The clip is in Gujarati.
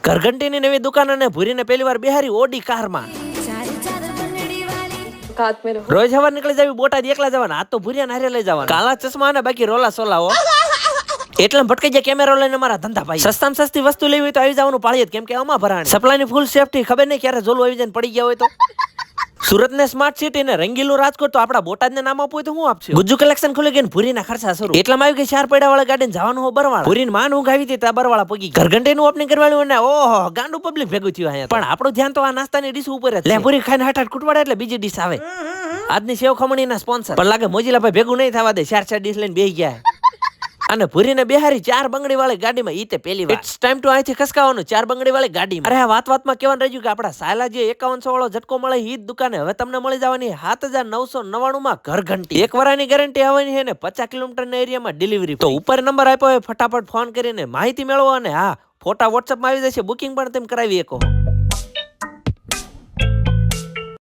ઘરઘંટીની નવી દુકાન અને ભૂરીને પહેલી વાર બિહારી ઓડી કારમાં. રોજ સવાર નીકળી જવી બોટાદ એકલા જવાના, આ તો ભૂરિયા હારે લઈ જવાના. કાલા ચશ્મા અને બાકી રોલા સોલાઓ એટલે ભટકાઈ જાય કેમેરો લઈને મારા ધંધા ભાઈ. સસ્તામાં સસ્તી વસ્તુ લેવી હોય તો આવી જવાનું પાળીએ, કેમ કે અમા ભરાણી સપ્લાયની ફૂલ સેફટી. ખબર નહીં ક્યારે જોલું આવી જાય પડી ગયા હોય તો. સુરત ને સ્માર્ટ સિટી ને રંગીલું રાજકોટ તો આપડા બોટાદ ને નામ આપવું હોય તો હું આપશે. ગુજ્જુ કલેક્શન ખુલી ગઈ, ભૂરીના ખર્ચા શરૂ. એટલામાં આવી ગઈ 4 પૈડા વાળા ગાડી જવાનું હો બરવાળા. ભૂરીને માન ઊંઘ આવી હતી તા બરવાળા પગી. ઘરઘંટીનું ઓપનિંગ કરવાનું ને ઓહો ગાંડું પબ્લિક ભેગું થયું અહીંયા. પણ આપણું ધ્યાન તો આ નાસ્તાની ડીશ ઉપર જ. લે ભૂરી ખાઈને હટાટ કુટવાડે એટલે બીજી ડીશ આવે. આજની સેવ ખમણીના સ્પોન્સર પણ લાગે મોજીલા ભાઈ ભેગું નહીં થવા દે. 4 ડીશ લઈને બેહી ગયા અને ભૂરીને બેહારી 4 બંગડી વાળી ગાડીમાં. ઈ તે પહેલી વાર. ઇટ્સ ટાઈમ ટુ અહીંથી ખસકાવાનું 4 બંગડી વાળી ગાડીમાં. અરે આ વાતમાં કેવાનું રહ્યું કે આપડા સાયલા જે 5100 વાળો ઝટકો મળે ઈ જ દુકાને હવે તમને મળી જવાની 7999 માં ઘરઘંટી. 1 વર્ષની ગેરંટી આવવાની છે ને 50 કિલોમીટરના એરિયામાં ડિલિવરી. તો ઉપર નંબર આપ્યો હોય ફટાફટ ફોન કરીને માહિતી મેળવો અને હા ફોટા WhatsApp માં આવી જશે. બુકિંગ પણ તેમ કરાવી શકો.